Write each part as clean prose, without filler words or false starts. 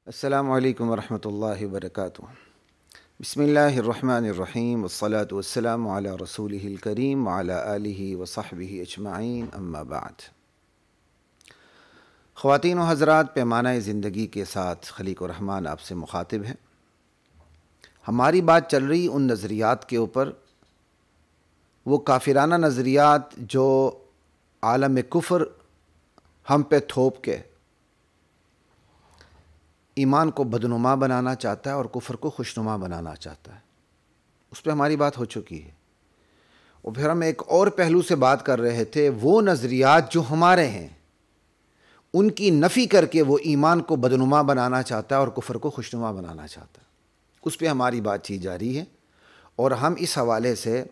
السلام علیکم ورحمۃ اللہ وبرکاتہ۔ بسم اللہ الرحمن الرحیم والصلاة والسلام علی رسولہ الکریم وعلی آلہ وصحبہ اجمعین، اما بعد۔ خواتین و حضرات، پیمانہ زندگی کے ساتھ خلیق الرحمن آپ سے مخاطب ہے۔ ہماری بات چل رہی ان نظریات کے اوپر، وہ کافرانہ نظریات جو عالم کفر ہم پہ تھوپ کے ایمان کو بدنما بنانا چاہتا ہے اور کفر کو خوشنما بنانا چاہتا ہے، اس پہ ہماری بات ہو چکی ہے۔ اور پھر ہم ایک اور پہلو سے بات کر رہے تھے، وہ نظریات جو ہمارے ہیں ان کی نفی کر کے وہ ایمان کو بدنما بنانا چاہتا ہے اور کفر کو خوشنما بنانا چاہتا ہے، اس پہ ہماری بات چیت جاری ہے۔ اور ہم اس حوالے سے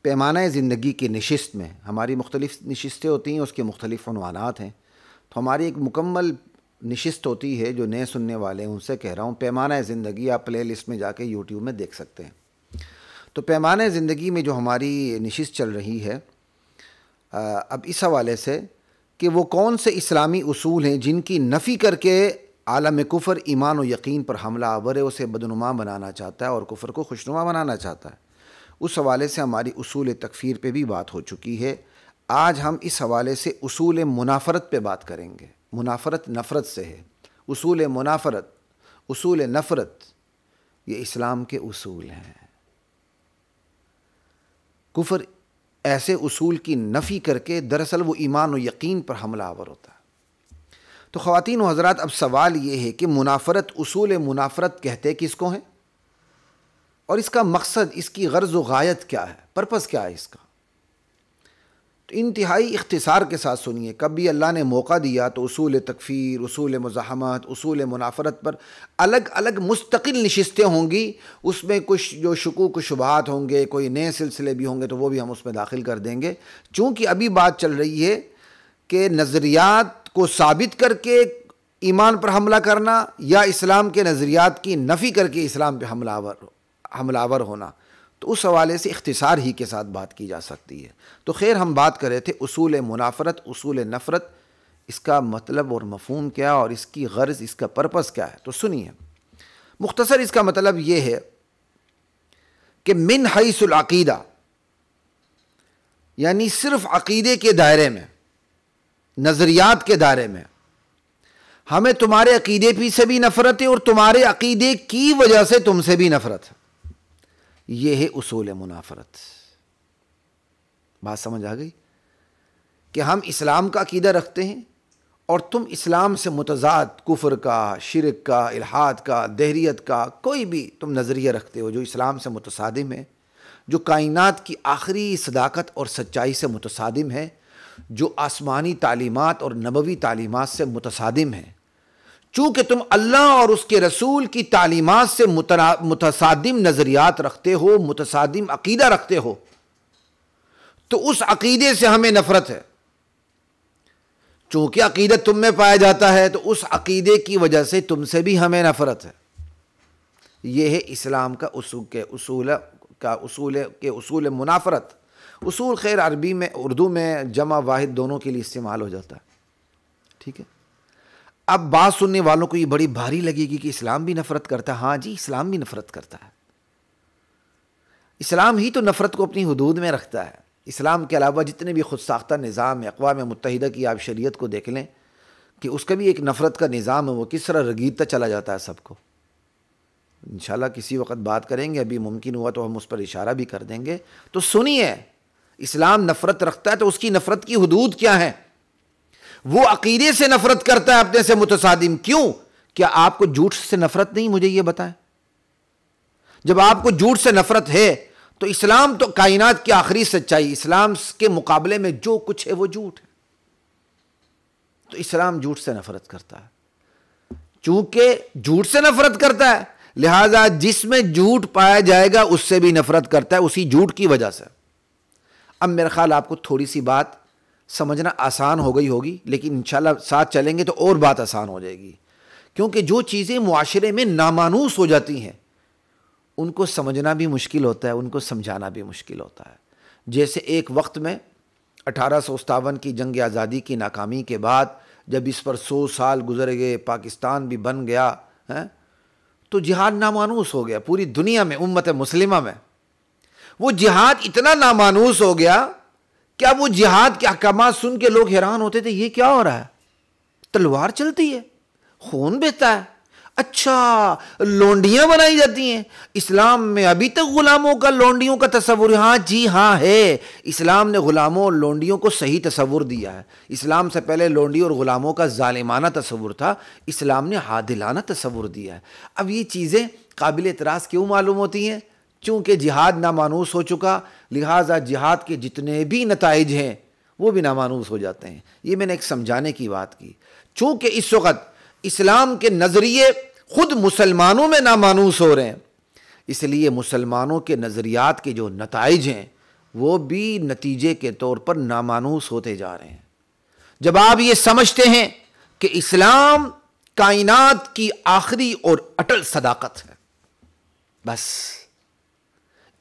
پیمانہ زندگی کی نشست میں، ہماری مختلف نشستیں ہوتی ہیں، اس کے مختلف عنوانات ہیں، تو ہماری ایک مکمل نشست ہوتی ہے جو نئے سننے والے ہیں ان سے کہہ رہا ہوں، پیمانہ زندگی آپ پلے لسٹ میں جا کے یوٹیوب میں دیکھ سکتے ہیں۔ تو پیمانہ زندگی میں جو ہماری نشست چل رہی ہے اب اس حوالے سے کہ وہ کون سے اسلامی اصول ہیں جن کی نفی کر کے عالم کفر ایمان و یقین پر حملہ آور ہے، اسے بدنما بنانا چاہتا ہے اور کفر کو خوشنما بنانا چاہتا ہے۔ اس حوالے سے ہماری اصول تکفیر پہ بھی بات ہو چکی ہے۔ آج ہم اس حوالے سے اصول منافرت پہ بات کریں گے۔ منافرت نفرت سے ہے، اصول منافرت، اصول نفرت، یہ اسلام کے اصول ہیں۔ کفر ایسے اصول کی نفی کر کے دراصل وہ ایمان و یقین پر حملہ آور ہوتا ہے۔ تو خواتین و حضرات، اب سوال یہ ہے کہ منافرت، اصول منافرت کہتے کس کو ہیں، اور اس کا مقصد، اس کی غرض و غایت کیا ہے، پرپس کیا ہے اس کا؟ تو انتہائی اختصار کے ساتھ سنیے۔ کبھی اللہ نے موقع دیا تو اصول تکفیر، اصول مزاحمت، اصول منافرت پر الگ الگ مستقل نشستیں ہوں گی، اس میں کچھ جو شکوک و شبہات ہوں گے، کوئی نئے سلسلے بھی ہوں گے تو وہ بھی ہم اس میں داخل کر دیں گے۔ چونکہ ابھی بات چل رہی ہے کہ نظریات کو ثابت کر کے ایمان پر حملہ کرنا یا اسلام کے نظریات کی نفی کر کے اسلام پہ حملہ آور ہونا، تو اس حوالے سے اختصار ہی کے ساتھ بات کی جا سکتی ہے۔ تو خیر، ہم بات کر رہے تھے اصول منافرت، اصول نفرت، اس کا مطلب اور مفہوم کیا اور اس کی غرض، اس کا پرپس کیا ہے۔ تو سنیے، مختصر اس کا مطلب یہ ہے کہ من حیث العقیدہ، یعنی صرف عقیدے کے دائرے میں، نظریات کے دائرے میں، ہمیں تمہارے عقیدے پی سے بھی نفرت ہے اور تمہارے عقیدے کی وجہ سے تم سے بھی نفرت ہے۔ یہ ہے اصول منافرت۔ بات سمجھ آ گئی کہ ہم اسلام کا عقیدہ رکھتے ہیں اور تم اسلام سے متضاد کفر کا، شرک کا، الحاد کا، دہریت کا کوئی بھی تم نظریہ رکھتے ہو جو اسلام سے متصادم ہے، جو کائنات کی آخری صداقت اور سچائی سے متصادم ہے، جو آسمانی تعلیمات اور نبوی تعلیمات سے متصادم ہے۔ چونکہ تم اللہ اور اس کے رسول کی تعلیمات سے متصادم نظریات رکھتے ہو، متصادم عقیدہ رکھتے ہو، تو اس عقیدے سے ہمیں نفرت ہے۔ چونکہ عقیدہ تم میں پایا جاتا ہے تو اس عقیدے کی وجہ سے تم سے بھی ہمیں نفرت ہے۔ یہ ہے اسلام کا اصول منافرت۔ اصول خیر عربی میں، اردو میں جمع واحد دونوں کے لیے استعمال ہو جاتا ہے، ٹھیک ہے۔ اب بات سننے والوں کو یہ بڑی بھاری لگے گی کہ اسلام بھی نفرت کرتا ہے۔ ہاں جی، اسلام بھی نفرت کرتا ہے۔ اسلام ہی تو نفرت کو اپنی حدود میں رکھتا ہے۔ اسلام کے علاوہ جتنے بھی خود ساختہ نظام ہے، اقوام متحدہ کی آپ شریعت کو دیکھ لیں کہ اس کا بھی ایک نفرت کا نظام ہے، وہ کس طرح رگیدتا چلا جاتا ہے سب کو۔ انشاءاللہ کسی وقت بات کریں گے، ابھی ممکن ہوا تو ہم اس پر اشارہ بھی کر دیں گے۔ تو سنیے، اسلام نفرت رکھتا ہے تو اس کی نفرت کی حدود کیا ہیں؟ وہ عقیدے سے نفرت کرتا ہے اپنے سے متصادم۔ کیوں؟ کیا آپ کو جھوٹ سے نفرت نہیں؟ مجھے یہ بتائیں۔ جب آپ کو جھوٹ سے نفرت ہے تو اسلام تو کائنات کی آخری سچائی، اسلام کے مقابلے میں جو کچھ ہے وہ جھوٹ ہے، تو اسلام جھوٹ سے نفرت کرتا ہے۔ چونکہ جھوٹ سے نفرت کرتا ہے، لہذا جس میں جھوٹ پایا جائے گا اس سے بھی نفرت کرتا ہے، اسی جھوٹ کی وجہ سے۔ اب میرا خیال آپ کو تھوڑی سی بات سمجھنا آسان ہو گئی ہوگی، لیکن انشاءاللہ ساتھ چلیں گے تو اور بات آسان ہو جائے گی، کیونکہ جو چیزیں معاشرے میں نامانوس ہو جاتی ہیں ان کو سمجھنا بھی مشکل ہوتا ہے، ان کو سمجھانا بھی مشکل ہوتا ہے۔ جیسے ایک وقت میں 1857 کی جنگ آزادی کی ناکامی کے بعد جب اس پر 100 سال گزر گئے، پاکستان بھی بن گیا، ہیں تو جہاد نامانوس ہو گیا پوری دنیا میں، امت مسلمہ میں وہ جہاد اتنا نامانوس ہو گیا کہ اب وہ جہاد کے احکامات سن کے لوگ حیران ہوتے تھے، یہ کیا ہو رہا ہے؟ تلوار چلتی ہے، خون بہتا ہے، اچھا لونڈیاں بنائی جاتی ہیں۔ اسلام میں ابھی تک غلاموں کا لونڈیوں کا تصور، ہاں جی ہاں ہے، اسلام نے غلاموں اور لونڈیوں کو صحیح تصور دیا ہے۔ اسلام سے پہلے لونڈی اور غلاموں کا ظالمانہ تصور تھا، اسلام نے عادلانہ تصور دیا ہے۔ اب یہ چیزیں قابل اعتراض کیوں معلوم ہوتی ہیں؟ چونکہ جہاد نامانوس ہو چکا، لہٰذا جہاد کے جتنے بھی نتائج ہیں وہ بھی نامانوس ہو جاتے ہیں۔ یہ میں نے ایک سمجھانے کی بات کی، چونکہ اس وقت اسلام کے نظریے خود مسلمانوں میں نامانوس ہو رہے ہیں، اس لیے مسلمانوں کے نظریات کے جو نتائج ہیں وہ بھی نتیجے کے طور پر نامانوس ہوتے جا رہے ہیں۔ جب آپ یہ سمجھتے ہیں کہ اسلام کائنات کی آخری اور اٹل صداقت ہے، بس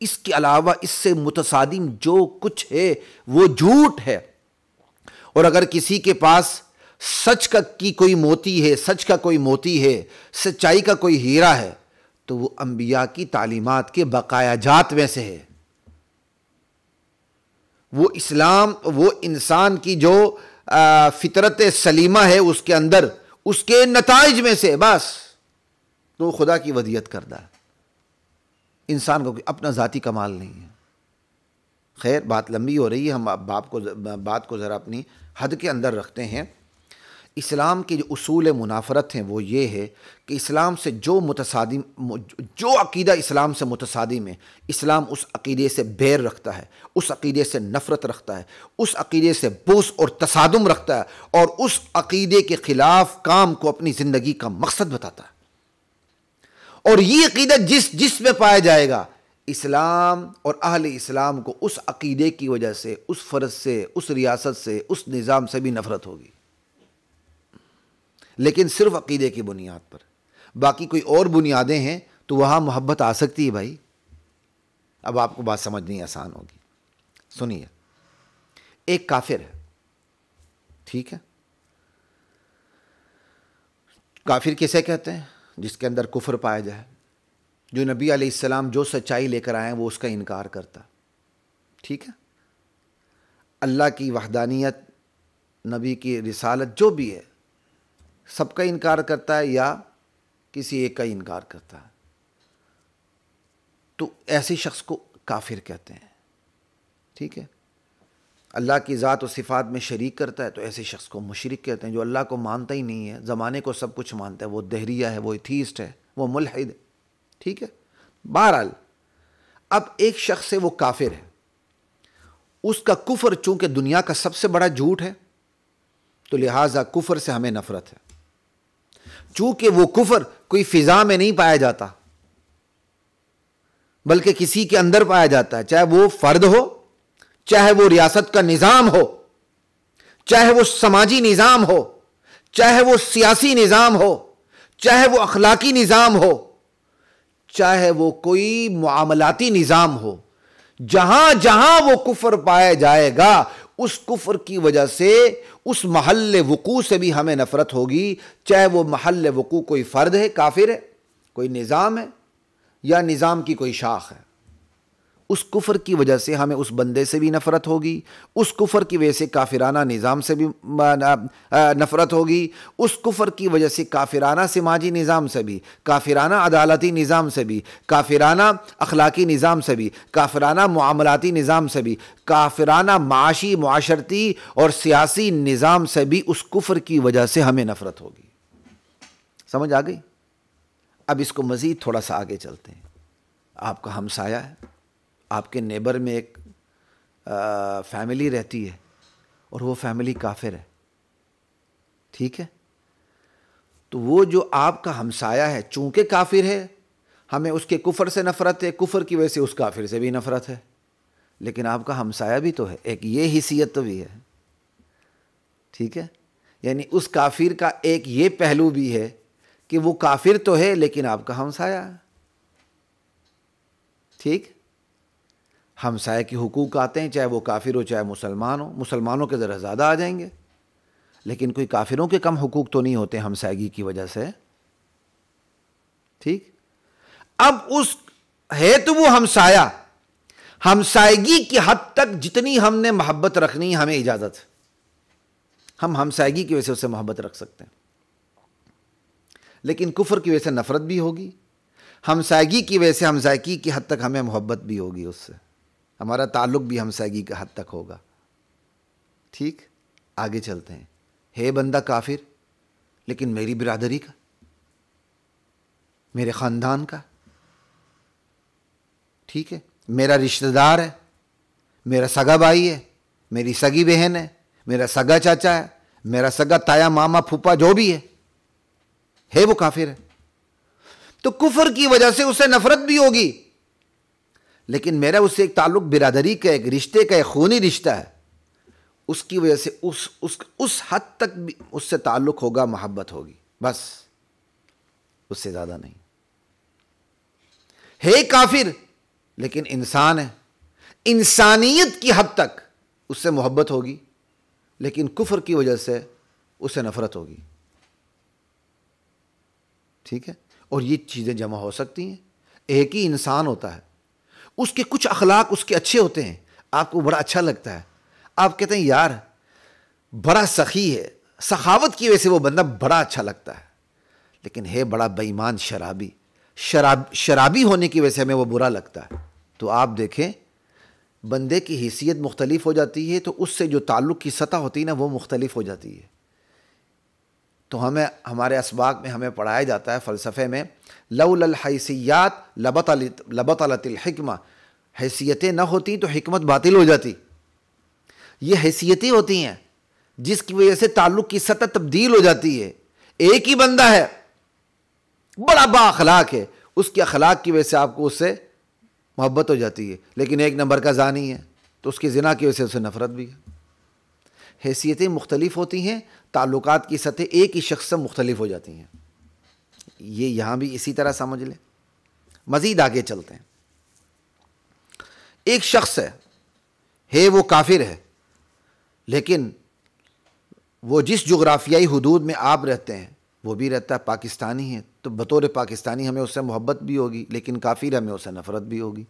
اس کے علاوہ اس سے متصادم جو کچھ ہے وہ جھوٹ ہے، اور اگر کسی کے پاس سچ کی کوئی موتی ہے، سچ کا کوئی موتی ہے، سچائی کا کوئی ہیرا ہے، تو وہ انبیاء کی تعلیمات کے بقایا جات میں سے ہے۔ وہ اسلام، وہ انسان کی جو فطرت سلیمہ ہے اس کے اندر، اس کے نتائج میں سے، بس تو خدا کی ودیت کردہ ہے۔ انسان کو اپنا ذاتی کمال نہیں ہے۔ خیر بات لمبی ہو رہی ہے، ہم بات کو ذرا اپنی حد کے اندر رکھتے ہیں۔ اسلام کے جو اصول منافرت ہیں وہ یہ ہے کہ اسلام سے جو عقیدہ اسلام سے متصادم ہے، اسلام اس عقیدے سے بیر رکھتا ہے، اس عقیدے سے نفرت رکھتا ہے، اس عقیدے سے بغض اور تصادم رکھتا ہے، اور اس عقیدے کے خلاف کام کو اپنی زندگی کا مقصد بتاتا ہے۔ اور یہ عقیدہ جس میں پایا جائے گا، اسلام اور اہل اسلام کو اس عقیدے کی وجہ سے، اس فرض سے، اس ریاست سے، اس نظام سے بھی نفرت ہوگی، لیکن صرف عقیدے کی بنیاد پر۔ باقی کوئی اور بنیادیں ہیں تو وہاں محبت آ سکتی ہے بھائی۔ اب آپ کو بات سمجھنی آسان ہوگی، سنیے۔ ایک کافر ہے، ٹھیک ہے؟ کافر کسے کہتے ہیں؟ جس کے اندر کفر پایا جائے، جو نبی علیہ السلام جو سچائی لے کر آئے ہیں وہ اس کا انکار کرتا، ٹھیک ہے؟ اللہ کی وحدانیت، نبی کی رسالت جو بھی ہے سب کا انکار کرتا ہے یا کسی ایک کا انکار کرتا ہے، تو ایسے شخص کو کافر کہتے ہیں، ٹھیک ہے؟ اللہ کی ذات و صفات میں شریک کرتا ہے تو ایسے شخص کو مشرک کہتے ہیں۔ جو اللہ کو مانتا ہی نہیں ہے، زمانے کو سب کچھ مانتا ہے، وہ دہریہ ہے، وہ ایتھیسٹ ہے، وہ ملحد ہے، ٹھیک ہے؟ بہرحال اب ایک شخص ہے وہ کافر ہے، اس کا کفر چونکہ دنیا کا سب سے بڑا جھوٹ ہے تو لہٰذا کفر سے ہمیں نفرت ہے۔ چونکہ وہ کفر کوئی فضا میں نہیں پایا جاتا بلکہ کسی کے اندر پایا جاتا ہے، چاہے وہ فرد ہو، چاہے وہ ریاست کا نظام ہو، چاہے وہ سماجی نظام ہو، چاہے وہ سیاسی نظام ہو، چاہے وہ اخلاقی نظام ہو، چاہے وہ کوئی معاملاتی نظام ہو، جہاں جہاں وہ کفر پایا جائے گا اس کفر کی وجہ سے اس محل وقوع سے بھی ہمیں نفرت ہوگی، چاہے وہ محل وقوع کوئی فرد ہے کافر ہے، کوئی نظام ہے، یا نظام کی کوئی شاخ ہے۔ اس کفر کی وجہ سے ہمیں اس بندے سے بھی نفرت ہوگی، اس کفر کی وجہ سے کافرانہ نظام سے بھی نفرت ہوگی، اس کفر کی وجہ سے کافرانہ سماجی نظام سے بھی، کافرانہ عدالتی نظام سے بھی، کافرانہ اخلاقی نظام سے بھی، کافرانہ معاملاتی نظام سے بھی، کافرانہ معاشی، معاشرتی اور سیاسی نظام سے بھی اس کفر کی وجہ سے ہمیں نفرت ہوگی۔ سمجھ آ گئی؟ اب اس کو مزید تھوڑا سا آگے چلتے ہیں۔ آپ کا ہمسایہ ہے، آپ کے نیبر میں ایک فیملی رہتی ہے اور وہ فیملی کافر ہے، ٹھیک ہے؟ تو وہ جو آپ کا ہمسایہ ہے چونکہ کافر ہے، ہمیں اس کے کفر سے نفرت ہے، کفر کی وجہ سے اس کافر سے بھی نفرت ہے، لیکن آپ کا ہمسایہ بھی تو ہے، ایک یہ حیثیت تو بھی ہے، ٹھیک ہے؟ یعنی اس کافر کا ایک یہ پہلو بھی ہے کہ وہ کافر تو ہے لیکن آپ کا ہمسایہ ہے، ٹھیک؟ ہمسائے کے حقوق آتے ہیں، چاہے وہ کافر ہو چاہے مسلمان ہو، مسلمانوں کے ذرا زیادہ آ جائیں گے، لیکن کوئی کافروں کے کم حقوق تو نہیں ہوتے ہمسائیگی کی وجہ سے، ٹھیک. اب اس ہے تو وہ ہمسایہ، ہمسائیگی کی حد تک جتنی ہم نے محبت رکھنی ہمیں اجازت ہے، ہم ہمسائیگی کی وجہ سے اس سے محبت رکھ سکتے ہیں. لیکن کفر کی وجہ سے نفرت بھی ہوگی، ہمسائیگی کی وجہ سے ہمسائیگی کی حد تک ہمیں محبت بھی ہوگی، اس سے ہمارا تعلق بھی ہمسائیگی کی حد تک ہوگا. ٹھیک. آگے چلتے ہیں. ہے بندہ کافر لیکن میری برادری کا، میرے خاندان کا، ٹھیک ہے، میرا رشتہ دار ہے، میرا سگا بھائی ہے، میری سگی بہن ہے، میرا سگا چاچا ہے، میرا سگا تایا ماما پھوپھا جو بھی ہے وہ کافر ہے. تو کفر کی وجہ سے اسے نفرت بھی ہوگی، لیکن میرا اس سے ایک تعلق برادری کا، ایک رشتے کا، ایک خونی رشتہ ہے، اس کی وجہ سے اس حد تک بھی اس سے تعلق ہوگا، محبت ہوگی، بس اس سے زیادہ نہیں. ہے کافر لیکن انسان ہے، انسانیت کی حد تک اس سے محبت ہوگی، لیکن کفر کی وجہ سے اس سے نفرت ہوگی. ٹھیک ہے. اور یہ چیزیں جمع ہو سکتی ہیں. ایک ہی انسان ہوتا ہے، اس کے کچھ اخلاق اس کے اچھے ہوتے ہیں، آپ کو بڑا اچھا لگتا ہے، آپ کہتے ہیں یار بڑا سخی ہے، سخاوت کی وجہ سے وہ بندہ بڑا اچھا لگتا ہے، لیکن ہے بڑا بے ایمان، شرابی ہونے کی وجہ سے ہمیں وہ برا لگتا ہے. تو آپ دیکھیں بندے کی حیثیت مختلف ہو جاتی ہے، تو اس سے جو تعلق کی سطح ہوتی ہے نا وہ مختلف ہو جاتی ہے. تو ہمارے اسباق میں ہمیں پڑھایا جاتا ہے فلسفے میں، لولا الحیثیات لبطلت الحکمہ، حیثیتیں نہ ہوتی تو حکمت باطل ہو جاتی. یہ حیثیتیں ہوتی ہیں جس کی وجہ سے تعلق کی سطح تبدیل ہو جاتی ہے. ایک ہی بندہ ہے بڑا با اخلاق ہے، اس کے اخلاق کی وجہ سے آپ کو اس سے محبت ہو جاتی ہے، لیکن ایک نمبر کا زانی ہے تو اس کی زنا کی وجہ سے اسے نفرت بھی ہے. حیثیتیں مختلف ہوتی ہیں، تعلقات کی سطح ایک ہی شخص سے مختلف ہو جاتی ہیں. یہ یہاں بھی اسی طرح سمجھ لیں. مزید آگے چلتے ہیں. ایک شخص ہے وہ کافر ہے، لیکن وہ جس جغرافیائی حدود میں آپ رہتے ہیں وہ بھی رہتا ہے، پاکستانی ہے، تو بطور پاکستانی ہمیں اس سے محبت بھی ہوگی، لیکن کافر ہمیں اس سے نفرت بھی ہوگی.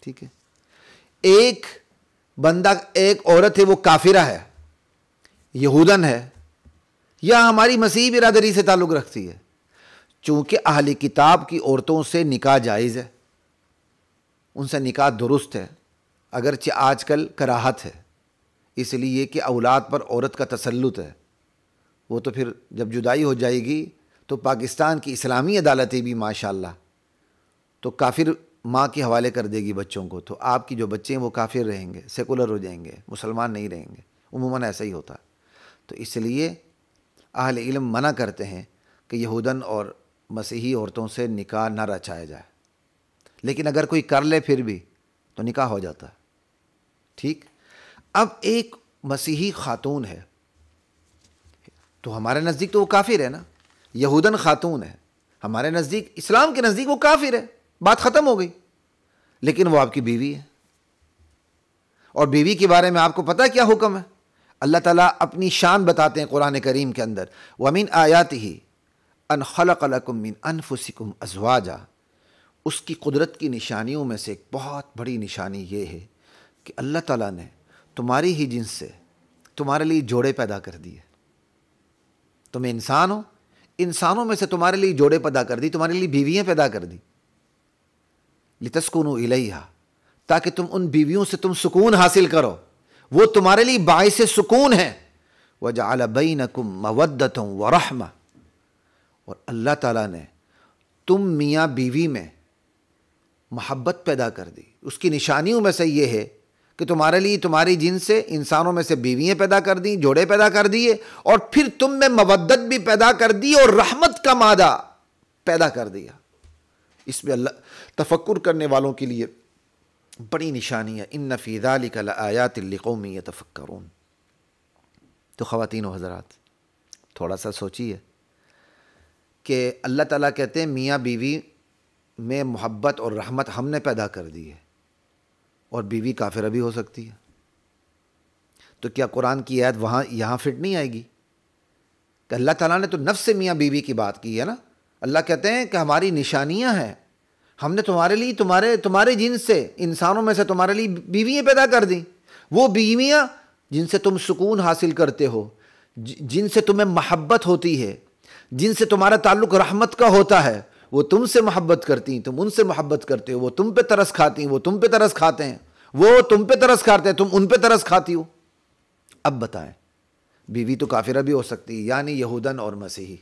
ٹھیک ہے. ایک بندہ، ایک عورت ہے وہ کافرہ ہے، یہودن ہے، یا ہماری مسیحی برادری سے تعلق رکھتی ہے، چونکہ اہل کتاب کی عورتوں سے نکاح جائز ہے، ان سے نکاح درست ہے، اگرچہ آج کل کراہت ہے، اس لیے کہ اولاد پر عورت کا تسلط ہے. وہ تو پھر جب جدائی ہو جائے گی تو پاکستان کی اسلامی عدالتیں بھی ماشاءاللہ تو کافر ماں کے حوالے کر دے گی بچوں کو، تو آپ کی جو بچے ہیں وہ کافر رہیں گے، سیکولر ہو جائیں گے، مسلمان نہیں رہیں گے. عموماً ایسا ہی ہوتا. تو اس لیے اہل علم منع کرتے ہیں کہ یہودن اور مسیحی عورتوں سے نکاح نہ رچایا جائے، لیکن اگر کوئی کر لے پھر بھی تو نکاح ہو جاتا ہے. ٹھیک. اب ایک مسیحی خاتون ہے، تو ہمارے نزدیک تو وہ کافر ہے نا، یہودن خاتون ہے، ہمارے نزدیک، اسلام کے نزدیک وہ کافر ہے، بات ختم ہو گئی. لیکن وہ آپ کی بیوی ہے، اور بیوی کے بارے میں آپ کو پتہ کیا حکم ہے؟ اللہ تعالیٰ اپنی شان بتاتے ہیں قرآن کریم کے اندر، وَمِنْ آیَاتِهِ أَنْ خَلَقَ لَكُم مِّنْ أَنفُسِكُمْ أَزْوَاجًا. اس کی قدرت کی نشانیوں میں سے ایک بہت بڑی نشانی یہ ہے کہ اللہ تعالیٰ نے تمہاری ہی جنس سے تمہارے لیے جوڑے پیدا کر دیے. تم انسان ہو، انسانوں میں سے تمہارے لیے جوڑے پیدا کر دی، تمہارے لیے بیویاں پیدا کر دی. لِتَسْكُنُوا إِلَيْهَا، تاکہ تم ان بیویوں سے تم سکون حاصل کرو، وہ تمہارے لیے باعث سکون ہے. وَجَعَلَ بَيْنَكُمْ مَوَدَّةً وَرَحْمَةً، اور اللہ تعالیٰ نے تم میاں بیوی میں محبت پیدا کر دی. اس کی نشانیوں میں سے یہ ہے کہ تمہارے لیے تمہاری جنس سے انسانوں میں سے بیویاں پیدا کر دیں، جوڑے پیدا کر دیے، اور پھر تم میں مودت بھی پیدا کر دی اور رحمت کا مادہ پیدا کر دیا. اس میں اللہ تفکر کرنے والوں کے لیے بڑی نشانی ہے. ان فی ذلک لآیات لقوم یتفکرون. تو خواتین و حضرات تھوڑا سا سوچیے کہ اللہ تعالیٰ کہتے ہیں میاں بیوی میں محبت اور رحمت ہم نے پیدا کر دی ہے، اور بیوی کافرہ بھی ہو سکتی ہے. تو کیا قرآن کی آیت یہاں فٹ نہیں آئے گی کہ اللہ تعالیٰ نے تو نفس میاں بیوی کی بات کی ہے نا، اللہ کہتے ہیں کہ ہماری نشانیاں ہیں، ہم نے تمہارے لیے تمہارے جنس سے، انسانوں میں سے تمہارے لیے بیویاں پیدا کر دیں، وہ بیویاں جن سے تم سکون حاصل کرتے ہو، جن سے تمہیں محبت ہوتی ہے، جن سے تمہارا تعلق رحمت کا ہوتا ہے، وہ تم سے محبت کرتی ہیں، تم ان سے محبت کرتے ہو، وہ تم پہ ترس کھاتی ہیں، وہ تم پہ ترس کھاتے ہیں، وہ تم پہ ترس کھاتے ہیں، تم ان پہ ترس کھاتی ہو۔ اب بتائیں، بیوی تو کافرہ بھی ہو سکتی ہے، یعنی یہودن اور مسیحی،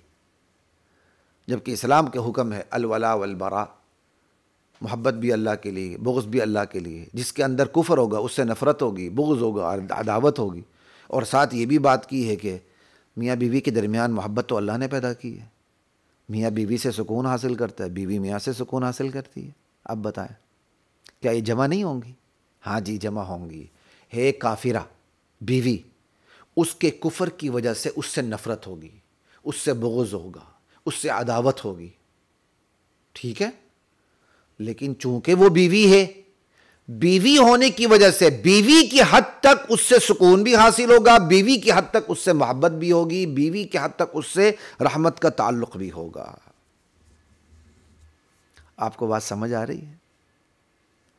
جبکہ اسلام کے حکم ہے الولاء والبراء، محبت بھی اللہ کے لیے، بغض بھی اللہ کے لیے۔ جس کے اندر کفر ہوگا اس سے نفرت ہوگی، بغض ہوگا، عداوت ہوگی، اور ساتھ یہ بھی بات کی ہے کہ میاں بیوی کے درمیان محبت تو اللہ نے پیدا کی ہے، میاں بیوی سے سکون حاصل کرتا ہے، بیوی میاں سے سکون حاصل کرتی ہے۔ اب بتائیں کیا یہ جمع نہیں ہوں گی؟ ہاں جی جمع ہوں گی۔ ہے کافرہ بیوی، اس کے کفر کی وجہ سے اس سے نفرت ہوگی، اس سے بغض ہوگا، اس سے عداوت ہوگی، ٹھیک ہے؟ لیکن چونکہ وہ بیوی ہے، بیوی ہونے کی وجہ سے بیوی کی حد تک اس سے سکون بھی حاصل ہوگا، بیوی کی حد تک اس سے محبت بھی ہوگی، بیوی کی حد تک اس سے رحمت کا تعلق بھی ہوگا۔ آپ کو بات سمجھ آ رہی ہے؟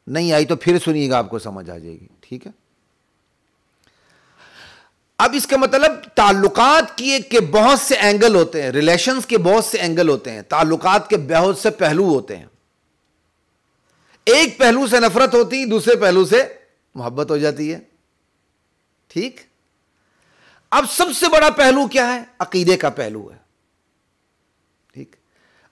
نہیں آئی تو پھر سنیے گا، آپ کو سمجھ آ جائے گی، ٹھیک ہے؟ اب اس کا مطلب تعلقات کے بہت سے اینگل ہوتے ہیں، ریلیشنز کے بہت سے اینگل ہوتے ہیں، تعلقات کے بہت سے پہلو ہوتے ہیں۔ ایک پہلو سے نفرت ہوتی، دوسرے پہلو سے محبت ہو جاتی ہے، ٹھیک؟ اب سب سے بڑا پہلو کیا ہے؟ عقیدے کا پہلو ہے، ٹھیک؟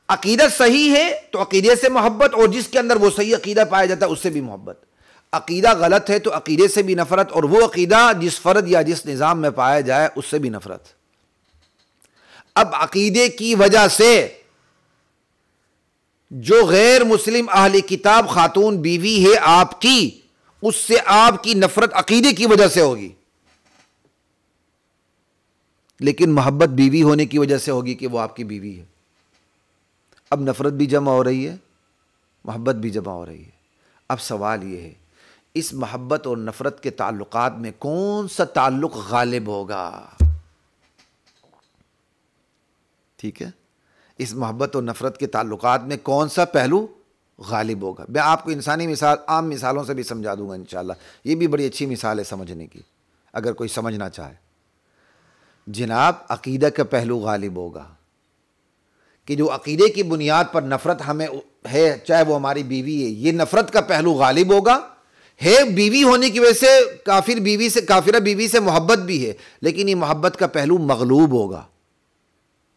عقیدہ صحیح ہے تو عقیدے سے محبت، اور جس کے اندر وہ صحیح عقیدہ پایا جاتا ہے اس سے بھی محبت۔ عقیدہ غلط ہے تو عقیدے سے بھی نفرت، اور وہ عقیدہ جس فرد یا جس نظام میں پایا جائے اس سے بھی نفرت۔ اب عقیدے کی وجہ سے جو غیر مسلم اہل کتاب خاتون بیوی ہے آپ کی، اس سے آپ کی نفرت عقیدے کی وجہ سے ہوگی، لیکن محبت بیوی ہونے کی وجہ سے ہوگی کہ وہ آپ کی بیوی ہے۔ اب نفرت بھی جمع ہو رہی ہے، محبت بھی جمع ہو رہی ہے۔ اب سوال یہ ہے، اس محبت اور نفرت کے تعلقات میں کون سا تعلق غالب ہوگا؟ ٹھیک ہے، اس محبت اور نفرت کے تعلقات میں کون سا پہلو غالب ہوگا؟ میں آپ کو انسانی مثال، عام مثالوں سے بھی سمجھا دوں گا انشاءاللہ۔ یہ بھی بڑی اچھی مثال ہے سمجھنے کی، اگر کوئی سمجھنا چاہے۔ جناب عقیدہ کا پہلو غالب ہوگا کہ جو عقیدے کی بنیاد پر نفرت ہمیں ہے، چاہے وہ ہماری بیوی ہے، یہ نفرت کا پہلو غالب ہوگا۔ ہے بیوی ہونے کی وجہ سے کافرہ بیوی سے محبت بھی ہے، لیکن یہ محبت کا پہلو مغلوب ہوگا۔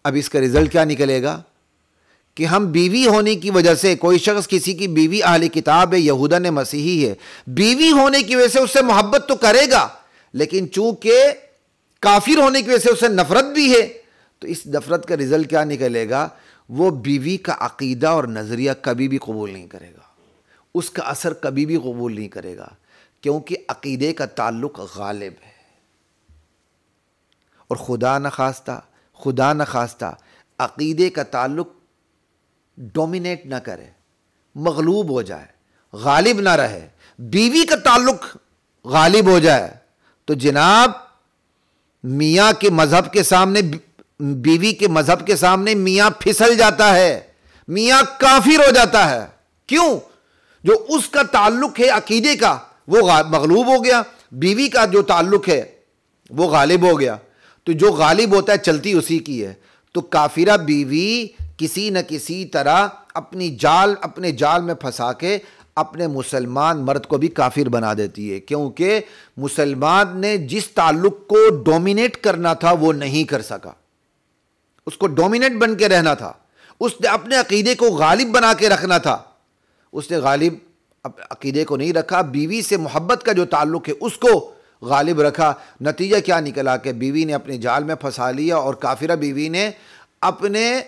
اب اس کا رزلٹ کیا نکلے گا کہ ہم بیوی ہونے کی وجہ سے، کوئی شخص کسی کی بیوی اہل کتاب ہے، یہودن مسیحی ہے، بیوی ہونے کی وجہ سے اس سے محبت تو کرے گا، لیکن چونکہ کافر ہونے کی وجہ سے اسے نفرت بھی ہے، تو اس نفرت کا رزلٹ کیا نکلے گا؟ وہ بیوی کا عقیدہ اور نظریہ کبھی بھی قبول نہیں کرے گا، اس کا اثر کبھی بھی قبول نہیں کرے گا، کیونکہ عقیدے کا تعلق غالب ہے۔ اور خدا نہ خواستہ عقیدے کا تعلق ڈومینیٹ نہ کرے، مغلوب ہو جائے، غالب نہ رہے، بیوی کا تعلق غالب ہو جائے، تو جناب میاں کے مذہب کے سامنے، بیوی کے مذہب کے سامنے میاں پھسل جاتا ہے، میاں کافر ہو جاتا ہے۔ کیوں؟ جو اس کا تعلق ہے عقیدے کا وہ مغلوب ہو گیا، بیوی کا جو تعلق ہے وہ غالب ہو گیا، تو جو غالب ہوتا ہے چلتی اسی کی ہے۔ تو کافرہ بیوی کسی نہ کسی طرح اپنے جال میں پھنسا کے اپنے مسلمان مرد کو بھی کافر بنا دیتی ہے، کیونکہ مسلمان نے جس تعلق کو ڈومینیٹ کرنا تھا وہ نہیں کر سکا، اس کو ڈومینیٹ بن کے رہنا تھا، اس نے اپنے عقیدے کو غالب بنا کے رکھنا تھا، اس نے غالب عقیدے کو نہیں رکھا، بیوی سے محبت کا جو تعلق ہے اس کو غالب رکھا۔ نتیجہ کیا نکلا کہ بیوی نے اپنے جال میں پھنسا لیا، اور کافرہ بیوی نے اپنے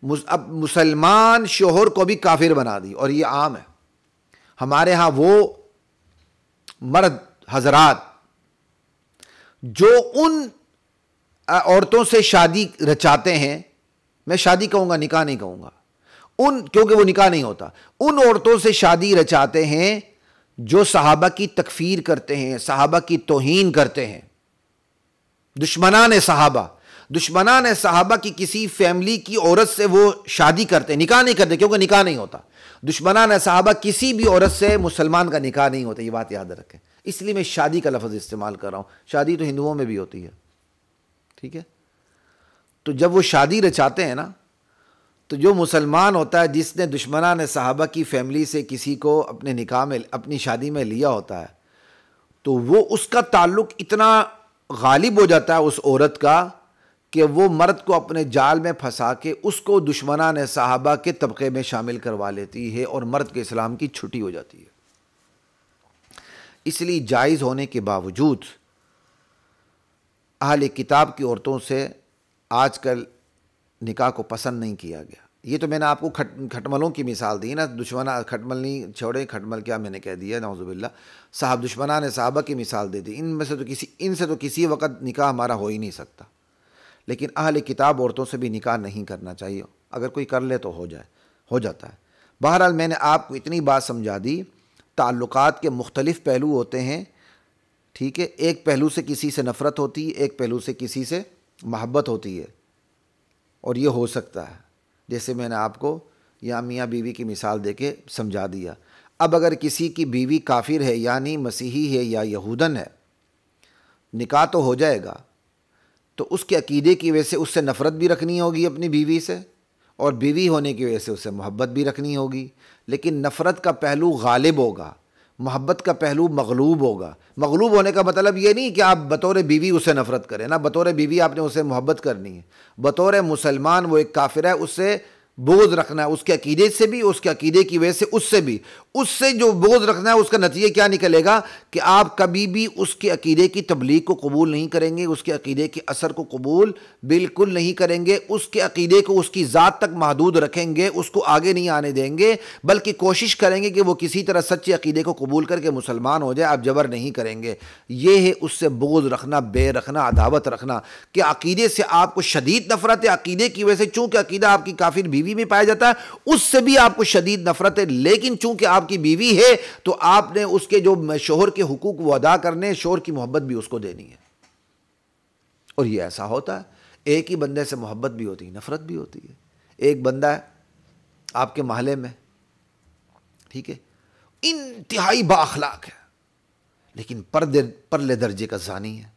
مسلمان شوہر کو بھی کافر بنا دی۔ اور یہ عام ہے ہمارے ہاں، وہ مرد حضرات جو ان عورتوں سے شادی رچاتے ہیں، میں شادی کہوں گا، نکاح نہیں کہوں گا، کیونکہ وہ نکاح نہیں ہوتا، ان عورتوں سے شادی رچاتے ہیں جو صحابہ کی تکفیر کرتے ہیں، صحابہ کی توہین کرتے ہیں، دشمنان صحابہ، دشمنان صحابہ کی کسی فیملی کی عورت سے وہ شادی کرتے، نکاح نہیں کرتے کیونکہ نکاح نہیں ہوتا. دشمنان صحابہ کسی بھی عورت سے مسلمان کا نکاح نہیں ہوتا، یہ بات یاد رکھیں. اس لیے میں شادی کا لفظ استعمال کر رہا ہوں. شادی تو ہندوؤں میں بھی ہوتی ہے، ٹھیک ہے. تو جب وہ شادی رچاتے ہیں نا، تو جو مسلمان ہوتا ہے جس نے دشمنان صحابہ کی فیملی سے کسی کو اپنے نکاح میں اپنی شادی میں لیا ہوتا ہے، تو وہ اس کا تعلق اتنا غالب ہو جاتا ہے اس عورت کا کہ وہ مرد کو اپنے جال میں پھنسا کے اس کو دشمنان صحابہ کے طبقے میں شامل کروا لیتی ہے اور مرد کے اسلام کی چھٹی ہو جاتی ہے. اس لیے جائز ہونے کے باوجود اہل کتاب کی عورتوں سے آج کل نکاح کو پسند نہیں کیا گیا. یہ تو میں نے آپ کو کھٹملوں کی مثال دی نا، دشمنہ کھٹمل نہیں چھوڑے، کھٹمل کیا میں نے کہہ دیا، نعوذ باللہ. صاحب دشمنان صحابہ کی مثال دے دی. ان سے تو کسی وقت نکاح ہمارا ہو ہی نہیں سکتا. لیکن اہل کتاب عورتوں سے بھی نکاح نہیں کرنا چاہیے. اگر کوئی کر لے تو ہو جاتا ہے. بہرحال میں نے آپ کو اتنی بات سمجھا دی. تعلقات کے مختلف پہلو ہوتے ہیں، ٹھیک ہے. ایک پہلو سے کسی سے نفرت ہوتی ہے، ایک پہلو سے کسی سے محبت ہوتی ہے، اور یہ ہو سکتا ہے جیسے میں نے آپ کو یا میاں بیوی کی مثال دے کے سمجھا دیا. اب اگر کسی کی بیوی کافر ہے یعنی مسیحی ہے یا یہودن ہے، نکاح تو ہو جائے گا، تو اس کے عقیدے کی وجہ سے اس سے نفرت بھی رکھنی ہوگی اپنی بیوی سے، اور بیوی ہونے کی وجہ سے اس سے محبت بھی رکھنی ہوگی. لیکن نفرت کا پہلو غالب ہوگا، محبت کا پہلو مغلوب ہوگا. مغلوب ہونے کا مطلب یہ نہیں کہ آپ بطور بیوی اسے نفرت کریں، نہ بطور بیوی آپ نے اسے محبت کرنی ہے. بطور مسلمان وہ ایک کافر ہے، اس سے بغض رکھنا ہے، اس کے عقیدے سے بھی، اس کے عقیدے کی وجہ سے اس سے بھی. اس سے جو بغض رکھنا ہے اس کا نتیجہ کیا نکلے گا کہ آپ کبھی بھی اس کے عقیدے کی تبلیغ کو قبول نہیں کریں گے، اس کے عقیدے کے اثر کو قبول بالکل نہیں کریں گے. اس کے عقیدے کو اس کی ذات تک محدود رکھیں گے، اس کو آگے نہیں آنے دیں گے، بلکہ کوشش کریں گے کہ وہ کسی طرح سچے عقیدے کو قبول کر کے مسلمان ہو جائے. آپ جبر نہیں کریں گے. یہ ہے اس سے بغض رکھنا، بے رکھنا، عداوت رکھنا، کہ عقیدے سے آپ کو شدید نفرت ہے. عقیدے کی وجہ سے چونکہ عقیدہ آپ کی کافر بیوی میں پایا جاتا ہے، اس سے بھی آپ کو شدید نفرت ہے. لیکن چونکہ آپ کی بیوی ہے تو آپ نے اس کے جو شوہر کے حقوق وہ ادا کرنے، شوہر کی محبت بھی اس کو دینی ہے. اور یہ ایسا ہوتا ہے، ایک ہی بندے سے محبت بھی ہوتی ہے، نفرت بھی ہوتی ہے. ایک بندہ ہے آپ کے محلے میں، ٹھیک ہے، انتہائی با اخلاق ہے، لیکن پرلے درجے کا زانی ہے،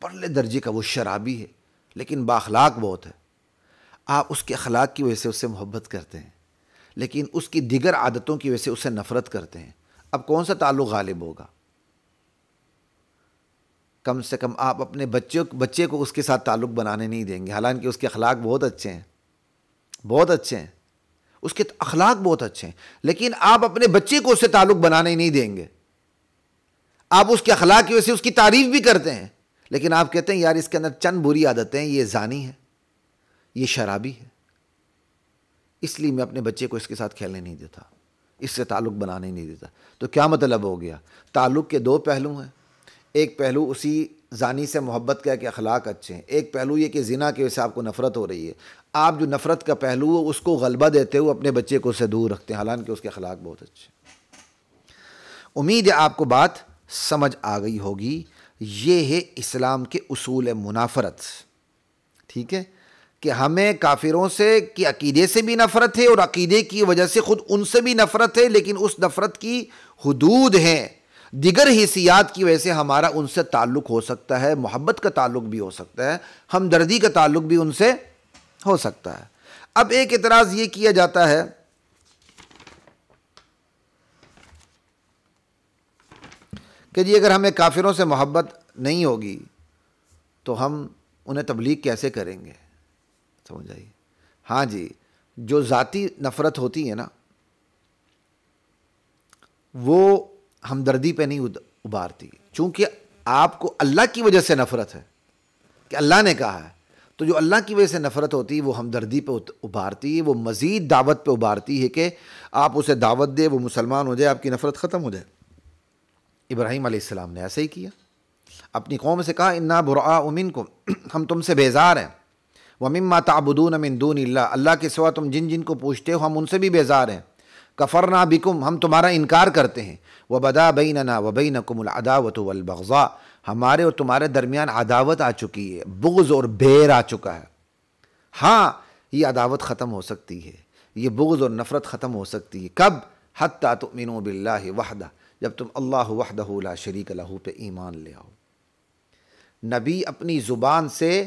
پرلے درجے کا وہ شرابی ہے، لیکن با اخلاق بہت ہے. آپ اس کے اخلاق کی وجہ سے اس سے محبت کرتے ہیں، لیکن اس کی دیگر عادتوں کی وجہ سے اس سے نفرت کرتے ہیں. اب کون سا تعلق غالب ہوگا؟ کم سے کم آپ اپنے بچے کو اس کے ساتھ تعلق بنانے نہیں دیں گے، حالانکہ اس کے اخلاق بہت اچھے ہیں، بہت اچھے ہیں، اس کے اخلاق بہت اچھے ہیں، لیکن آپ اپنے بچے کو اس سے تعلق بنانے نہیں دیں گے. آپ اس کے اخلاق کی وجہ سے اس کی تعریف بھی کرتے ہیں، لیکن آپ کہتے ہیں یار اس کے اندر چند بری عادتیں ہیں، یہ زانی ہے، یہ شرابی ہے، اس لیے میں اپنے بچے کو اس کے ساتھ کھیلنے نہیں دیتا، اس سے تعلق بنانے نہیں دیتا. تو کیا مطلب ہو گیا؟ تعلق کے دو پہلو ہیں. ایک پہلو اسی زانی سے محبت کا کہ اخلاق اچھے ہیں، ایک پہلو یہ کہ زنا کی وجہ سے آپ کو نفرت ہو رہی ہے. آپ جو نفرت کا پہلو ہے اس کو غلبہ دیتے ہوئے اپنے بچے کو اس سے دور رکھتے ہیں، حالانکہ اس کے اخلاق بہت اچھے ہیں. امید ہے آپ کو بات سمجھ آ گئی ہوگی. یہ ہے اسلام کے اصول منافرت، ٹھیک ہے، کہ ہمیں کافروں سے کی عقیدے سے بھی نفرت ہے، اور عقیدے کی وجہ سے خود ان سے بھی نفرت ہے، لیکن اس نفرت کی حدود ہیں. دیگر حیثیات کی وجہ سے ہمارا ان سے تعلق ہو سکتا ہے، محبت کا تعلق بھی ہو سکتا ہے، ہمدردی کا تعلق بھی ان سے ہو سکتا ہے. اب ایک اعتراض یہ کیا جاتا ہے کہ جی اگر ہمیں کافروں سے محبت نہیں ہوگی تو ہم انہیں تبلیغ کیسے کریں گے؟ سمجھ آئیے. ہاں جی، جو ذاتی نفرت ہوتی ہے نا، وہ ہمدردی پہ نہیں ابھارتی. چونکہ آپ کو اللہ کی وجہ سے نفرت ہے کہ اللہ نے کہا ہے، تو جو اللہ کی وجہ سے نفرت ہوتی ہے وہ ہمدردی پہ ابھارتی ہے، وہ مزید دعوت پہ ابھارتی ہے کہ آپ اسے دعوت دے، وہ مسلمان ہو جائے، آپ کی نفرت ختم ہو جائے. ابراہیم علیہ السلام نے ایسے ہی کیا، اپنی قوم سے کہا انا براء منکم، ہم تم سے بیزار ہیں، ومما تعبدون من دون اللہ، اللہ کے سوا تم جن جن کو پوچھتے ہو ہم ان سے بھی بیزار ہیں. کفرنا بکم، ہم تمہارا انکار کرتے ہیں. وبدا بیننا وبینکم العداوۃ والبغضاء، ہمارے اور تمہارے درمیان عداوت آ چکی ہے، بغض اور بیر آ چکا ہے۔ ہاں یہ عداوت ختم ہو سکتی ہے، یہ بغض اور نفرت ختم ہو سکتی ہے۔ کب؟ حتی تؤمنوا باللہ وحدہ، جب تم اللہ وحدہ لا شریک لہ پہ ایمان لے آؤ۔ نبی اپنی زبان سے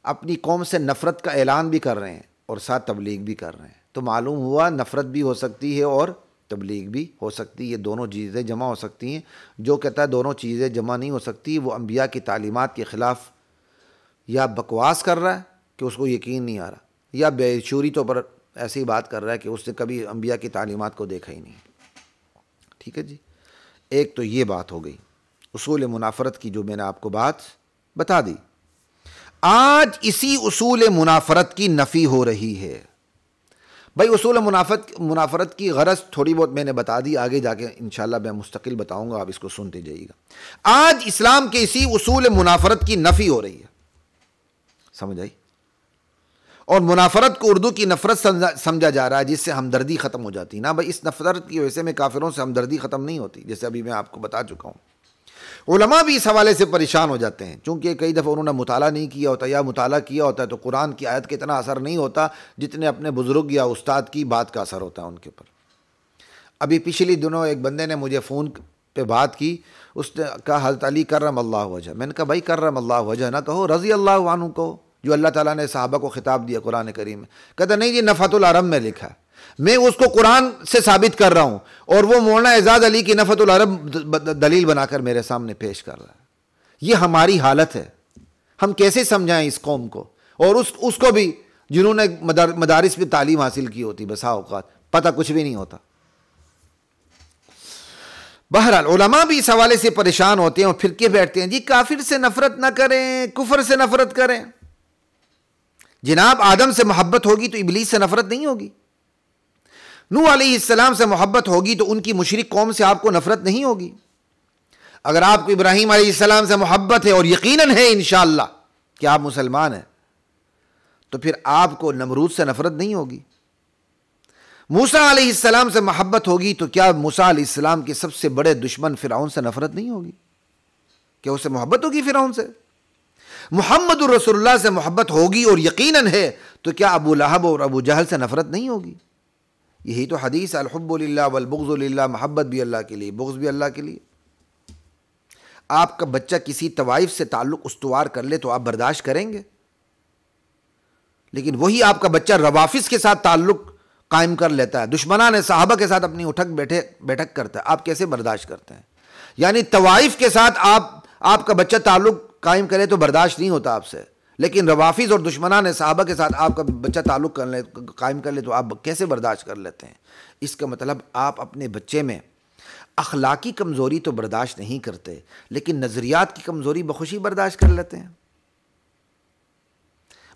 اپنی قوم سے نفرت کا اعلان بھی کر رہے ہیں اور ساتھ تبلیغ بھی کر رہے ہیں، تو معلوم ہوا نفرت بھی ہو سکتی ہے اور تبلیغ بھی ہو سکتی ہے، یہ دونوں چیزیں جمع ہو سکتی ہیں۔ جو کہتا ہے دونوں چیزیں جمع نہیں ہو سکتی، وہ انبیاء کی تعلیمات کے خلاف یا بکواس کر رہا ہے کہ اس کو یقین نہیں آ رہا، یا بے شعوری طور پر ایسی بات کر رہا ہے کہ اس نے کبھی انبیاء کی تعلیمات کو دیکھا ہی نہیں۔ ٹھیک ہے جی، ایک تو یہ بات ہو گئی اصول منافرت کی جو میں نے آپ کو بات بتا دی۔ آج اسی اصول منافرت کی نفی ہو رہی ہے۔ بھائی اصول منافرت کی غرض تھوڑی بہت میں نے بتا دی، آگے جا کے انشاءاللہ میں مستقل بتاؤں گا، آپ اس کو سنتے جائیے گا۔ آج اسلام کے اسی اصول منافرت کی نفی ہو رہی ہے، سمجھ آئی؟ اور منافرت کو اردو کی نفرت سمجھا جا رہا ہے، جس سے ہمدردی ختم ہو جاتی ہے۔ نا بھائی اس نفرت کی وجہ سے میں کافروں سے ہمدردی ختم نہیں ہوتی، جیسے ابھی میں آپ کو بتا چکا ہوں۔ علماء بھی اس حوالے سے پریشان ہو جاتے ہیں، چونکہ کئی دفعہ انہوں نے مطالعہ نہیں کیا ہوتا، یا مطالعہ کیا ہوتا ہے تو قرآن کی آیت کا اتنا اثر نہیں ہوتا جتنے اپنے بزرگ یا استاد کی بات کا اثر ہوتا ہے ان کے اوپر۔ ابھی پچھلی دنوں ایک بندے نے مجھے فون پہ بات کی، اس نے کہا حضرت علی کرم اللہ وجہ۔ میں نے کہا بھائی کرم اللہ وجہ نہ کہو، رضی اللہ عنہ کہو، جو اللہ تعالیٰ نے صحابہ کو خطاب دیا قرآن کریم میں۔ کہتا نہیں جی نفحۃ العرب میں لکھا ہے، میں اس کو قرآن سے ثابت کر رہا ہوں، اور وہ مولانا اعزاز علی کی نفحۃ العرب دلیل بنا کر میرے سامنے پیش کر رہا ہے۔ یہ ہماری حالت ہے، ہم کیسے سمجھائیں اس قوم کو، اور اس کو بھی جنہوں نے مدارس میں تعلیم حاصل کی ہوتی، بسا اوقات پتہ کچھ بھی نہیں ہوتا۔ بہرحال علماء بھی اس حوالے سے پریشان ہوتے ہیں اور پھر کے بیٹھتے ہیں جی کافر سے نفرت نہ کریں، کفر سے نفرت کریں۔ جناب آدم سے محبت ہوگی تو ابلیس سے نفرت نہیں ہوگی، نوح علیہ السلام سے محبت ہوگی تو ان کی مشرک قوم سے آپ کو نفرت نہیں ہوگی۔ اگر آپ کو ابراہیم علیہ السلام سے محبت ہے، اور یقیناً ہے انشاءاللہ کہ آپ مسلمان ہیں، تو پھر آپ کو نمرود سے نفرت نہیں ہوگی۔ موسیٰ علیہ السلام سے محبت ہوگی تو کیا موسیٰ علیہ السلام کے سب سے بڑے دشمن فرعون سے نفرت نہیں ہوگی؟ کیا اسے محبت ہوگی فرعون سے؟ محمد رسول اللہ سے محبت ہوگی اور یقیناً ہے تو کیا ابو لہب اور ابو جہل سے نفرت نہیں ہوگی؟ یہی تو حدیث الحب للہ والبغض للہ، محبت بھی اللہ کے لیے، بغض بھی اللہ کے لیے۔ آپ کا بچہ کسی طوائف سے تعلق استوار کر لے تو آپ برداشت کریں گے، لیکن وہی آپ کا بچہ روافظ کے ساتھ تعلق قائم کر لیتا ہے، دشمنان صحابہ کے ساتھ اپنی اٹھک بیٹھک کرتا ہے، آپ کیسے برداشت کرتے ہیں؟ یعنی طوائف کے ساتھ آپ کا بچہ تعلق قائم کرے تو برداشت نہیں ہوتا آپ سے، لیکن روافظ اور دشمنان صحابہ کے ساتھ آپ کا بچہ تعلق قائم کر لے تو آپ کیسے برداشت کر لیتے ہیں؟ اس کا مطلب آپ اپنے بچے میں اخلاقی کمزوری تو برداشت نہیں کرتے، لیکن نظریات کی کمزوری بخوشی برداشت کر لیتے ہیں۔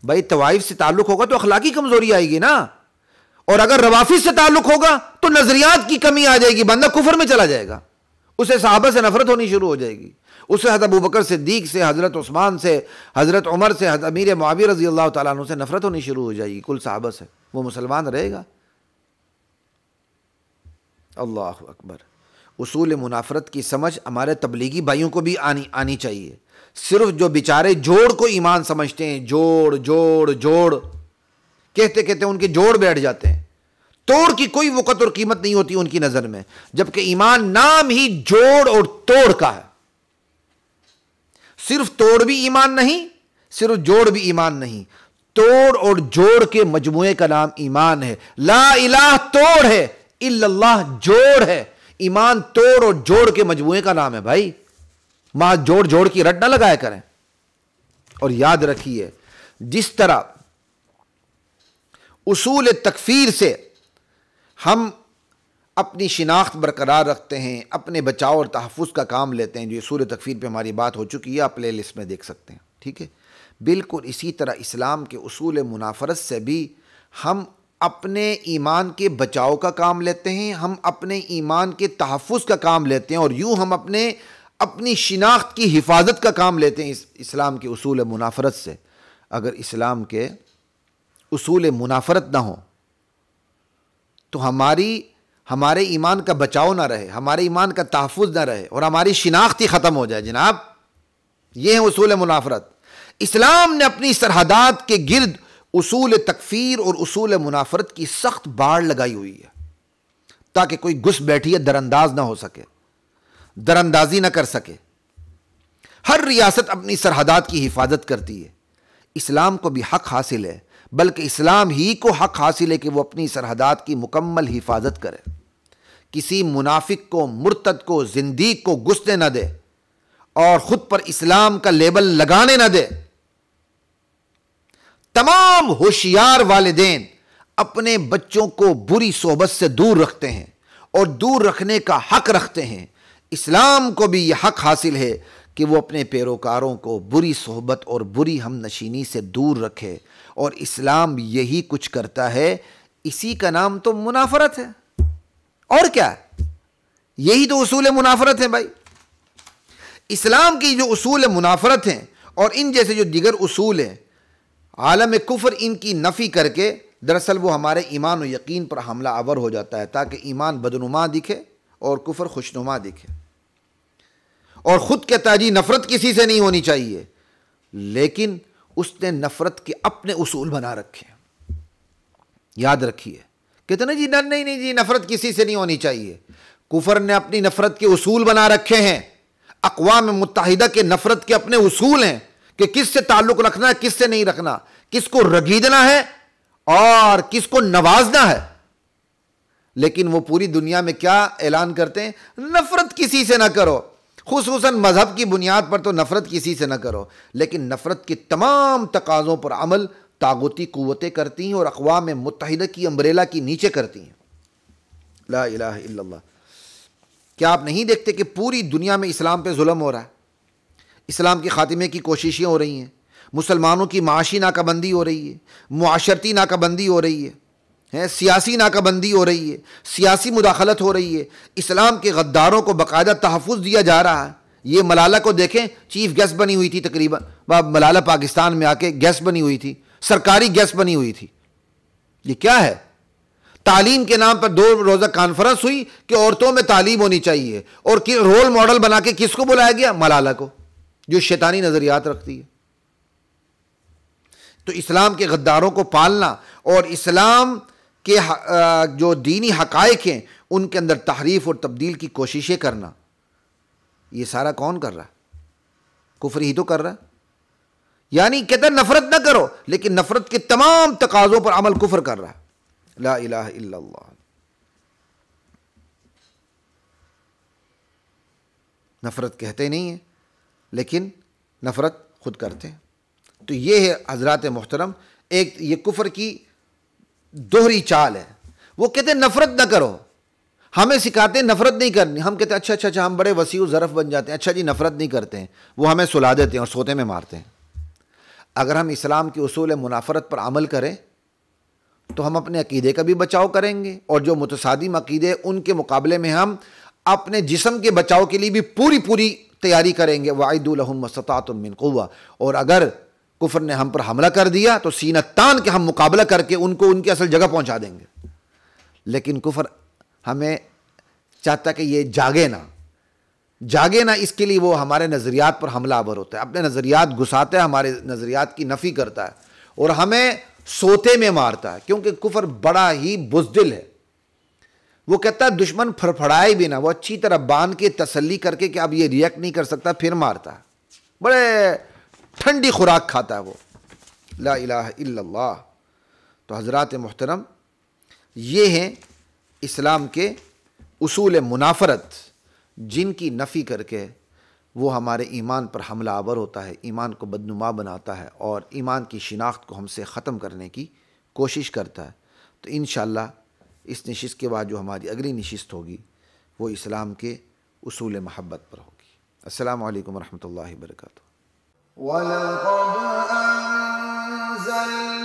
بھائی طوائف سے تعلق ہوگا تو اخلاقی کمزوری آئے گی نا، اور اگر روافظ سے تعلق ہوگا تو نظریات کی کمی آ جائے گی، بندہ کفر میں چلا جائے گا، اسے صحابہ سے نفرت ہونی شروع ہو جائے گی، اسے حضرت ابوبکر صدیق سے، حضرت عثمان سے، حضرت عمر سے، حضرت امیر معاویہ رضی اللہ تعالیٰ عنہ سے نفرت ہونی شروع ہو جائے گی، کل صحابہ سے۔ وہ مسلمان رہے گا؟ اللہ اکبر۔ اصول منافرت کی سمجھ ہمارے تبلیغی بھائیوں کو بھی آنی چاہیے۔ صرف جو بیچارے جوڑ کو ایمان سمجھتے ہیں، جوڑ کہتے کہتے ان کے جوڑ بیٹھ جاتے ہیں، توڑ کی کوئی وقت اور قیمت نہیں ہوتی ان کی نظر میں، جبکہ ایمان نام ہی جوڑ اور توڑ کا ہے۔ صرف توڑ بھی ایمان نہیں، صرف جوڑ بھی ایمان نہیں، توڑ اور جوڑ کے مجموعے کا نام ایمان ہے۔ لا الہ توڑ ہے، الا اللہ جوڑ ہے۔ ایمان توڑ اور جوڑ کے مجموعے کا نام ہے بھائی، ماں جوڑ کی رٹ نہ لگایا کریں۔ اور یاد رکھیے، جس طرح اصول تکفیر سے ہم اپنی شناخت برقرار رکھتے ہیں، اپنے بچاؤ اور تحفظ کا کام لیتے ہیں، جو اصول تکفیر پہ ہماری بات ہو چکی ہے، آپ پلے لسٹ میں دیکھ سکتے ہیں، ٹھیک ہے؟ بالکل اسی طرح اسلام کے اصول منافرت سے بھی ہم اپنے ایمان کے بچاؤ کا کام لیتے ہیں، ہم اپنے ایمان کے تحفظ کا کام لیتے ہیں، اور یوں ہم اپنی شناخت کی حفاظت کا کام لیتے ہیں اسلام کے اصول منافرت سے۔ اگر اسلام کے اصول منافرت نہ ہو تو ہمارے ایمان کا بچاؤ نہ رہے، ہمارے ایمان کا تحفظ نہ رہے، اور ہماری شناخت ہی ختم ہو جائے جناب، یہ ہیں اصول منافرت۔ اسلام نے اپنی سرحدات کے گرد اصول تکفیر اور اصول منافرت کی سخت باڑ لگائی ہوئی ہے تاکہ کوئی گھس بیٹھی در انداز نہ ہو سکے، در اندازی نہ کر سکے۔ ہر ریاست اپنی سرحدات کی حفاظت کرتی ہے۔ اسلام کو بھی حق حاصل ہے، بلکہ اسلام ہی کو حق حاصل ہے کہ وہ اپنی سرحدات کی مکمل حفاظت کرے، کسی منافق کو، مرتد کو، زندیق کو گھسنے نہ دے اور خود پر اسلام کا لیبل لگانے نہ دے۔ تمام ہوشیار والدین اپنے بچوں کو بری صحبت سے دور رکھتے ہیں اور دور رکھنے کا حق رکھتے ہیں۔ اسلام کو بھی یہ حق حاصل ہے کہ وہ اپنے پیروکاروں کو بری صحبت اور بری ہم نشینی سے دور رکھے، اور اسلام یہی کچھ کرتا ہے۔ اسی کا نام تو منافرت ہے، اور کیا ہے؟ یہی تو اصول منافرت ہے بھائی۔ اسلام کی جو اصول منافرت ہیں اور ان جیسے جو دیگر اصول ہیں، عالم کفر ان کی نفی کر کے دراصل وہ ہمارے ایمان و یقین پر حملہ آور ہو جاتا ہے تاکہ ایمان بدنما دکھے اور کفر خوشنما دکھے، اور خود کہتا ہے جی نفرت کسی سے نہیں ہونی چاہیے، لیکن اس نے نفرت کے اپنے اصول بنا رکھے ہیں۔ یاد رکھیے، کہتے ہیں جی نہیں جی نفرت کسی سے نہیں ہونی چاہیے۔ کفر نے اپنی نفرت کے اصول بنا رکھے ہیں۔ اقوام متحدہ کے نفرت کے اپنے اصول ہیں کہ کس سے تعلق رکھنا ہے، کس سے نہیں رکھنا، کس کو رگیدنا ہے اور کس کو نوازنا ہے۔ لیکن وہ پوری دنیا میں کیا اعلان کرتے ہیں؟ نفرت کسی سے نہ کرو، خصوصاً مذہب کی بنیاد پر تو نفرت کسی سے نہ کرو، لیکن نفرت کے تمام تقاضوں پر عمل طاغوتی قوتیں کرتی ہیں اور اقوام متحدہ کی امبریلا کی نیچے کرتی ہیں۔ لا الہ الا اللہ۔ کیا آپ نہیں دیکھتے کہ پوری دنیا میں اسلام پہ ظلم ہو رہا ہے؟ اسلام کے خاتمے کی کوششیں ہو رہی ہیں، مسلمانوں کی معاشی ناکہ بندی ہو رہی ہے، معاشرتی ناکہ بندی ہو رہی ہے، سیاسی ناکہ بندی ہو رہی ہے، سیاسی مداخلت ہو رہی ہے، اسلام کے غداروں کو باقاعدہ تحفظ دیا جا رہا ہے۔ یہ ملالہ کو دیکھیں، چیف گیسٹ بنی ہوئی تھی، تقریباً ملالہ پاکستان میں آ کے گیسٹ بنی ہوئی تھی، سرکاری گیسٹ بنی ہوئی تھی۔ یہ کیا ہے؟ تعلیم کے نام پر 2 روزہ کانفرنس ہوئی کہ عورتوں میں تعلیم ہونی چاہیے، اور رول ماڈل بنا کے کس کو بلایا گیا؟ ملالہ کو، جو شیطانی نظریات رکھتی ہے۔ تو اسلام کے غداروں کو پالنا اور اسلام کے جو دینی حقائق ہیں ان کے اندر تحریف اور تبدیل کی کوششیں کرنا، یہ سارا کون کر رہا ہے؟ کفر ہی تو کر رہا ہے۔ یعنی کہتا ہے نفرت نہ کرو، لیکن نفرت کے تمام تقاضوں پر عمل کفر کر رہا ہے۔ لا الہ الا اللہ۔ نفرت کہتے نہیں ہیں لیکن نفرت خود کرتے ہیں۔ تو یہ ہے حضرات محترم، ایک یہ کفر کی دوہری چال ہے۔ وہ کہتے ہیں نفرت نہ کرو، ہمیں سکھاتے ہیں نفرت نہیں کرنی، ہم کہتے ہیں اچھا ہم بڑے وسیع و ظرف بن جاتے ہیں، اچھا جی نفرت نہیں کرتے ہیں، وہ ہمیں سلا دیتے ہیں اور سوتے میں مارتے ہیں۔ اگر ہم اسلام کے اصول منافرت پر عمل کریں تو ہم اپنے عقیدے کا بھی بچاؤ کریں گے، اور جو متصادم عقیدے ان کے مقابلے میں ہم اپنے جسم کے بچاؤ کے لیے بھی پوری تیاری کریں گے۔ وَأَعِدُّوا لَهُم مَّا اسْتَطَعْتُم مِّن قُوَّةٍ۔ اور اگر کفر نے ہم پر حملہ کر دیا تو سینہ تان کے ہم مقابلہ کر کے ان کو ان کی اصل جگہ پہنچا دیں گے۔ لیکن کفر ہمیں چاہتا کہ یہ جاگے نہ، اس کے لیے وہ ہمارے نظریات پر حملہ آور ہوتا ہے، اپنے نظریات گھساتا ہے، ہمارے نظریات کی نفی کرتا ہے اور ہمیں سوتے میں مارتا ہے، کیونکہ کفر بڑا ہی بزدل ہے۔ وہ کہتا ہے دشمن پھڑپھڑائے بھی نہ، وہ اچھی طرح باندھ کے تسلی کر کے کہ اب یہ ریئیکٹ نہیں کر سکتا، پھر مارتا ہے، بڑے ٹھنڈی خوراک کھاتا ہے وہ۔ لا الہ الا اللہ۔ تو حضرات محترم، یہ ہیں اسلام کے اصول منافرت، جن کی نفی کر کے وہ ہمارے ایمان پر حملہ آور ہوتا ہے، ایمان کو بدنما بناتا ہے اور ایمان کی شناخت کو ہم سے ختم کرنے کی کوشش کرتا ہے۔ تو انشاءاللہ اس نشست کے بعد جو ہماری اگلی نشست ہوگی وہ اسلام کے اصول محبت پر ہوگی۔ السلام علیکم ورحمۃ اللہ وبرکاتہ۔ وَلَقَدْ أَنزَلْنَا